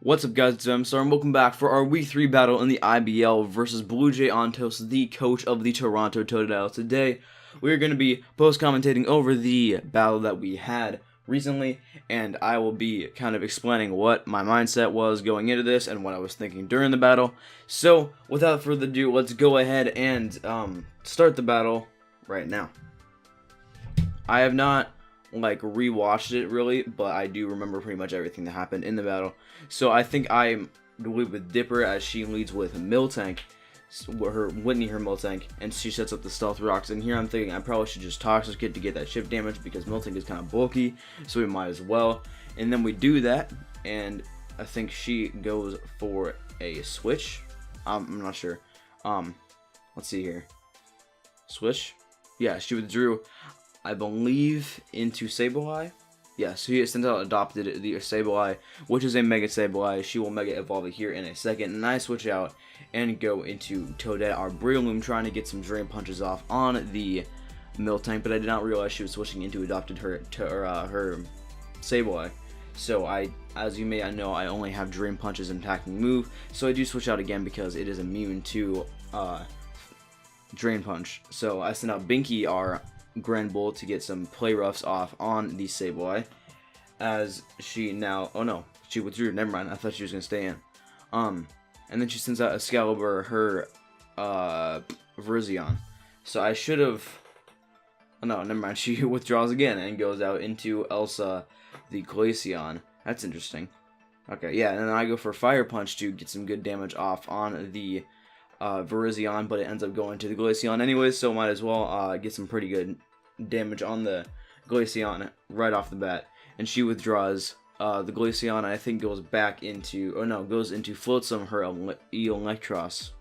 What's up, guys? It's MSR and welcome back for our Week 3 battle in the IBL versus Blue Jay Ontos, the coach of the Toronto Totodiles. Today, we're going to be post-commentating over the battle that we had recently, and I will be kind of explaining what my mindset was going into this and what I was thinking during the battle. So, without further ado, let's go ahead and start the battle right now. I have not rewatched it really, but I do remember pretty much everything that happened in the battle. So I think I'm the lead with Dipper as she leads with Miltank, her Miltank, and she sets up the Stealth Rocks. And here I'm thinking I probably should just Toxic it to get that chip damage because Miltank is kind of bulky, so we might as well. And then we do that, and I think she goes for a switch. I'm not sure. Let's see here. Switch. Yeah, she withdrew, I believe, into Sableye. Yeah, so he sends out adopted the Sableye, which is a Mega Sableye. She will Mega Evolve it here in a second. And I switch out and go into Toadette, our Breloom, trying to get some Drain Punches off on the Miltank, but I did not realize she was switching into adopted her Sableye. So as you may know, I only have Drain Punches and attacking move, so I do switch out again because it is immune to Drain Punch. So I send out Binky, our Grand Bull, to get some play roughs off on the Sableye, as she now, oh no, she withdrew, never mind, I thought she was gonna stay in. And then she sends out Excalibur, her Virizion. So I should have, oh no, never mind, she withdraws again and goes out into Elsa the Glaceon. That's interesting. Okay, yeah, and then I go for Fire Punch to get some good damage off on the Virizion, but it ends up going to the Glaceon anyways, so might as well get some pretty good damage on the Glaceon right off the bat. And she withdraws the Glaceon, I think goes back into, oh no, goes into Flotsam, her Electros.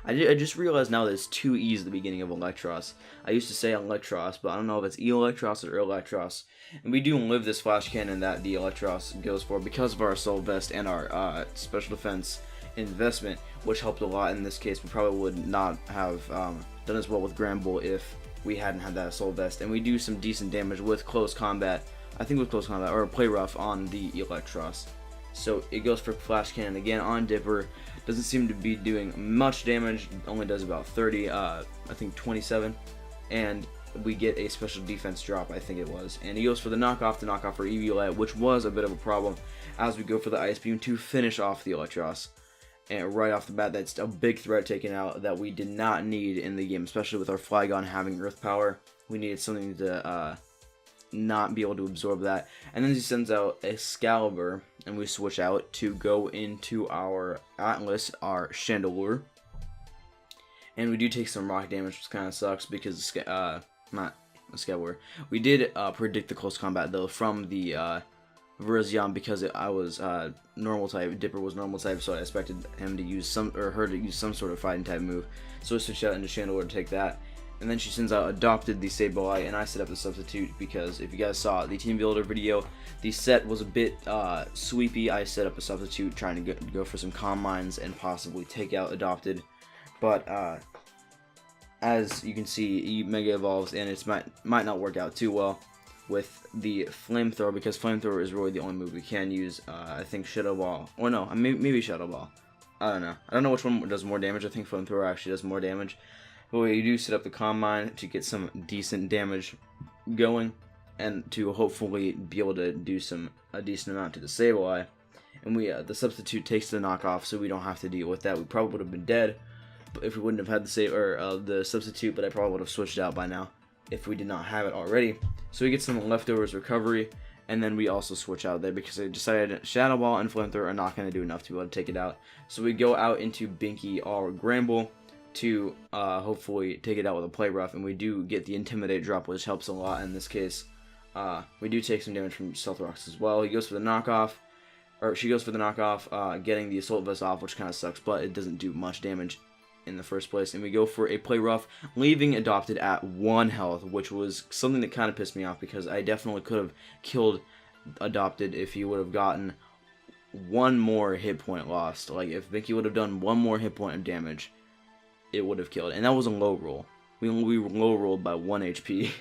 I just realized now there's two E's at the beginning of Electros. I used to say Electros, but I don't know if it's Electros or Electros. And we do live this Flash Cannon that the Electros goes for because of our Assault Vest and our Special Defense investment, which helped a lot in this case. We probably would not have done as well with Grand Bull if we hadn't had that Assault Vest. And we do some decent damage with Close Combat, I think with Close Combat, or Play Rough on the Electros. So it goes for Flash Cannon again on Dipper. Doesn't seem to be doing much damage, only does about 30, I think 27. And we get a special defense drop, I think it was. And he goes for the knockoff for EVL, which was a bit of a problem as we go for the Ice Beam to finish off the Electros. And right off the bat, that's a big threat taken out that we did not need in the game, especially with our Flygon having Earth Power. We needed something to not be able to absorb that. And then he sends out Excalibur, and we switch out to go into our Atlas, our Chandelure. And we do take some rock damage, which kind of sucks because, not Excalibur. We did predict the Close Combat, though, from the Virizion because I was normal type, Dipper was normal type, so I expected him to use her to use some sort of fighting type move. So I switched out into Chandelure to take that. And then she sends out adopted the Sableye, and I set up the substitute because if you guys saw the team builder video, the set was a bit sweepy. I set up a substitute trying to go for some Calm Minds and possibly take out adopted. But as you can see, he Mega Evolves, and it might not work out too well with the Flamethrower, because Flamethrower is really the only move we can use. I think Shadow Ball, or no, maybe Shadow Ball. I don't know which one does more damage. I think Flamethrower actually does more damage. But we do set up the Calm Mind to get some decent damage going, and to hopefully be able to do a decent amount to the Sableye. And the substitute takes the knockoff, so we don't have to deal with that. We probably would have been dead if we wouldn't have had the substitute, but I probably would have switched out by now if we did not have it already. So we get some leftovers recovery, and then we also switch out there because I decided Shadow Ball and Flamethrower are not going to do enough to be able to take it out. So we go out into Binky, our Gramble, to hopefully take it out with a Play Rough, and we do get the Intimidate drop, which helps a lot in this case. We do take some damage from Stealth Rocks as well. He goes for the knockoff, or she goes for the knockoff, getting the Assault Vest off, which kind of sucks, but it doesn't do much damage in the first place. And we go for a Play Rough, leaving adopted at 1 health, which was something that kind of pissed me off because I definitely could have killed adopted if he would have gotten 1 more hit point lost. Like if Binky would have done 1 more hit point of damage, it would have killed, and that was a low roll. We low rolled by 1 HP.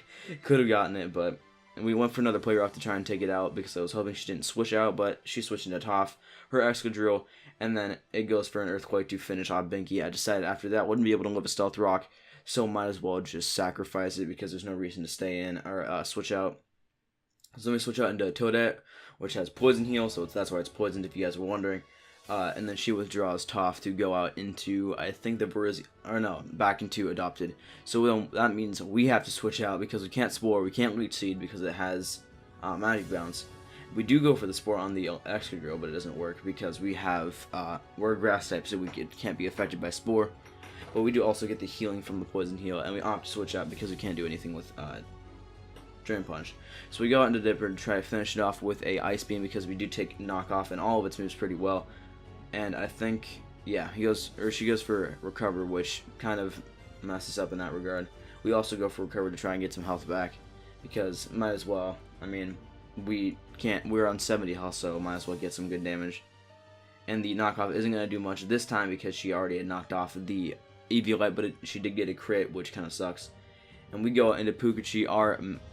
Could have gotten it, but we went for another player off to try and take it out because I was hoping she didn't switch out, but she switched into Toph, her Excadrill, and then it goes for an Earthquake to finish off Binky. I decided after that wouldn't be able to live a Stealth Rock, so might as well just sacrifice it because there's no reason to stay in or switch out. So then we switch out into Totodiles, which has Poison Heal, so that's why it's poisoned if you guys were wondering. And then she withdraws Toph to go out into, I think, the Virizion, or no, back into Adopted. So that means we have to switch out because we can't Spore, we can't Leech Seed because it has Magic Bounce. We do go for the Spore on the Excadrill, but it doesn't work because we're a Grass type, so we can't be affected by Spore. But we do also get the healing from the Poison Heal, and we opt to switch out because we can't do anything with Drain Punch. So we go out into Dipper to try to finish it off with a Ice Beam because we do take Knockoff and all of its moves pretty well. And I think, yeah, she goes for Recover, which kind of messes up in that regard. We also go for Recover to try and get some health back because might as well. I mean, we're on 70 health, so might as well get some good damage. And the knockoff isn't going to do much this time because she already had knocked off the Eviolite, but she did get a crit, which kind of sucks. And we go into Pikachu,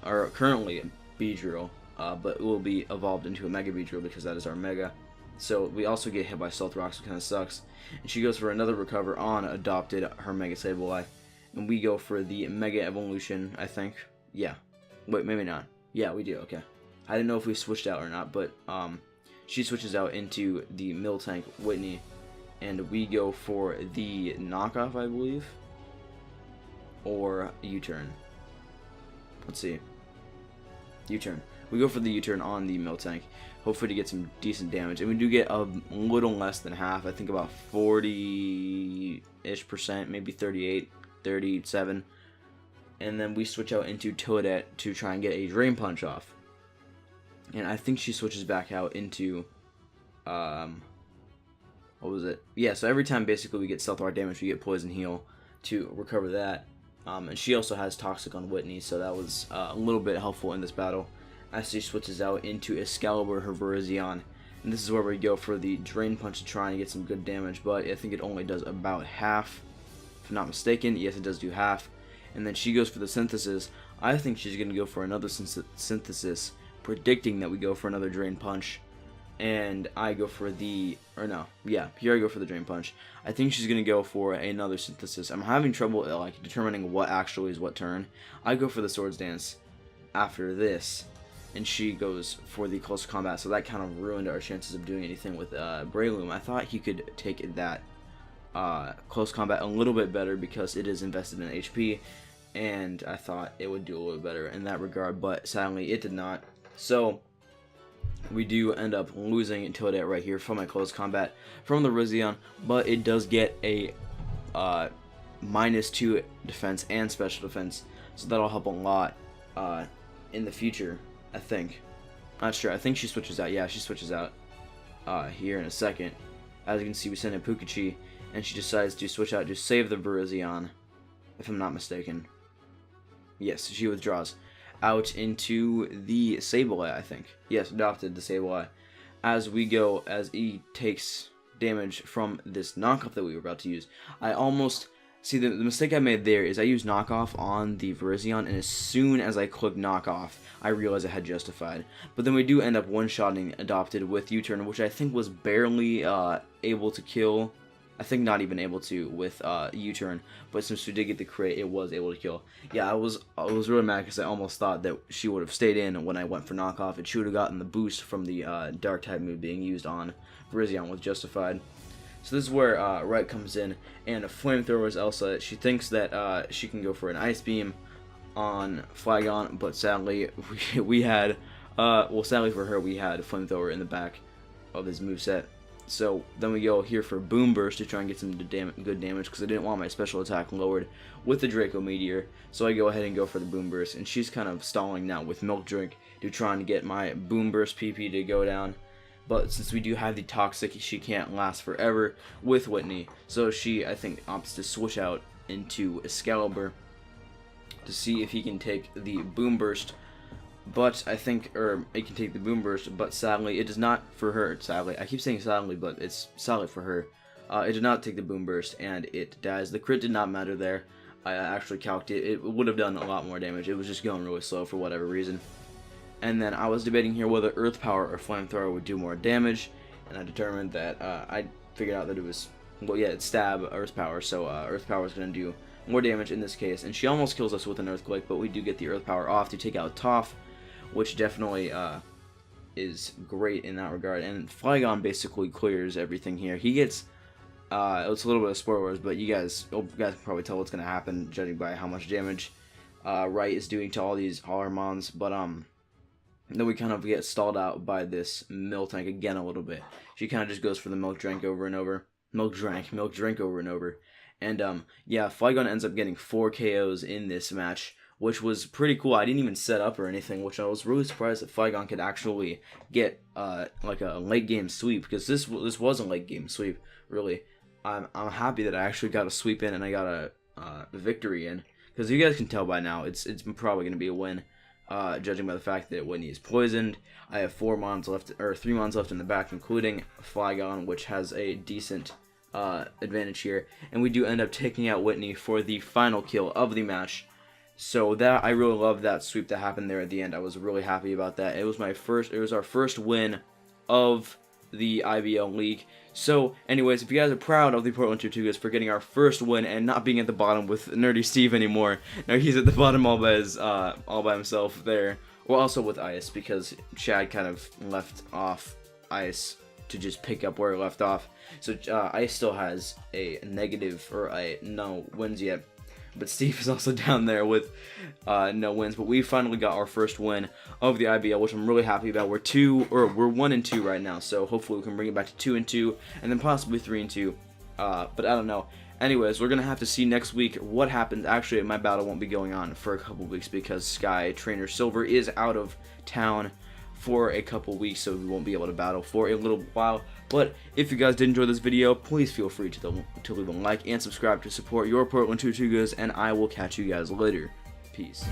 our currently Beedrill, but it will be evolved into a Mega Beedrill because that is our Mega. So we also get hit by Stealth Rocks, which kind of sucks. And she goes for another Recover on Adopted, her Mega Sableye. And we go for the Mega Evolution, I think. Yeah. Wait, maybe not. Yeah, we do, okay. I didn't know if we switched out or not, but she switches out into the Miltank Whitney. And we go for the knockoff, I believe. Or U-turn. Let's see. U-turn. We go for the U-turn on the Miltank, hopefully to get some decent damage. And we do get a little less than half. I think about 40-ish%, maybe 38, 37. And then we switch out into Totodiles to try and get a Drain Punch off. And I think she switches back out into, what was it? Yeah, so every time basically we get Stealth Rock damage, we get Poison Heal to recover that. And she also has Toxic on Whitney, so that was a little bit helpful in this battle. As she switches out into Excalibur, her Virizion. And this is where we go for the Drain Punch to try and get some good damage, but I think it only does about half, if I'm not mistaken. Yes, it does do half. And then she goes for the Synthesis. I think she's going to go for another Synthesis, predicting that we go for another Drain Punch. And I go for the, or no, yeah, here I go for the Drain Punch. I think she's going to go for another Synthesis. I'm having trouble like determining what actually is what turn. I go for the Swords Dance after this. And she goes for the Close Combat, so that kind of ruined our chances of doing anything with Breloom. I thought he could take that Close Combat a little bit better because it is invested in HP, and I thought it would do a little better in that regard, but sadly it did not. So we do end up losing Totodiles right here from my Close Combat from the Virizion, but it does get a -2 defense and special defense, so that'll help a lot in the future. I think. Not sure. I think she switches out. Yeah, she switches out here in a second. As you can see, we send in Pikachu, and she decides to switch out to save the Virizion, if I'm not mistaken. Yes, she withdraws out into the Sableye, I think. Yes, adopted the Sableye. As we go, as he takes damage from this knockoff that we were about to use. I almost... See, the mistake I made there is I used knockoff on the Virizion, and as soon as I clicked knockoff, I realized I had justified. But then we do end up one-shotting Adopted with U-turn, which I think was barely able to kill. I think not even able to with U-turn, but since we did get the crit, it was able to kill. Yeah, I was really mad because I almost thought that she would have stayed in when I went for knockoff, and she would have gotten the boost from the Dark type move being used on Virizion with justified. So this is where Right comes in, and Flamethrowers Elsa. She thinks that she can go for an Ice Beam on Flagon, but sadly we had, well, sadly for her, we had Flamethrower in the back of his moveset. So then we go here for Boom Burst to try and get some good damage because I didn't want my special attack lowered with the Draco Meteor. So I go ahead and go for the Boom Burst, and she's kind of stalling now with Milk Drink to try and get my Boom Burst PP to go down. But since we do have the Toxic, she can't last forever with Whitney. So she, I think, opts to switch out into Excalibur to see if he can take the Boom Burst. But I think, or it can take the Boom Burst, but sadly, it does not for her. Sadly, I keep saying sadly, but it's sadly for her. It did not take the Boom Burst, and it dies. The crit did not matter there. I actually calced it. It would have done a lot more damage. It was just going really slow for whatever reason. And then I was debating here whether Earth Power or Flamethrower would do more damage, and I determined that I figured out that it was, well, yeah, it's stab Earth Power, so Earth Power is going to do more damage in this case. And she almost kills us with an Earthquake, but we do get the Earth Power off to take out Toph, which definitely is great in that regard. And Flygon basically clears everything here. He gets, it's a little bit of spoilers, but you guys can probably tell what's going to happen judging by how much damage Wright is doing to all our mons, but then we kind of get stalled out by this Miltank again a little bit. She kind of just goes for the Milk Drink over and over. Milk Drink over and over. And yeah, Flygon ends up getting 4 KOs in this match, which was pretty cool. I didn't even set up or anything, which I was really surprised that Flygon could actually get like a late game sweep, because this was a late game sweep, really. I'm happy that I actually got a sweep in and I got a victory in, because you guys can tell by now it's probably going to be a win. Judging by the fact that Whitney is poisoned, I have 3 mons left in the back, including Flygon, which has a decent advantage here, and we do end up taking out Whitney for the final kill of the match. So that, I really love that sweep that happened there at the end. I was really happy about that. It was our first win of the IBL League. So, anyways, if you guys are proud of the Portland Tirtougas for getting our first win and not being at the bottom with Nerdy Steve anymore, now he's at the bottom all by himself there. Well, also with Ice, because Chad kind of left off Ice to just pick up where he left off. So Ice still has a negative, or no wins yet. But Steve is also down there with no wins. But we finally got our first win of the IBL, which I'm really happy about. We're 1-2 right now, so hopefully we can bring it back to 2-2, and then possibly 3-2. But I don't know. Anyways, we're gonna have to see next week what happens. Actually, my battle won't be going on for a couple weeks because Sky Trainer Silver is out of town for a couple weeks, so we won't be able to battle for a little while. But if you guys did enjoy this video, please feel free to leave a like and subscribe to support your Portland Tirtougas, and I will catch you guys later. Peace.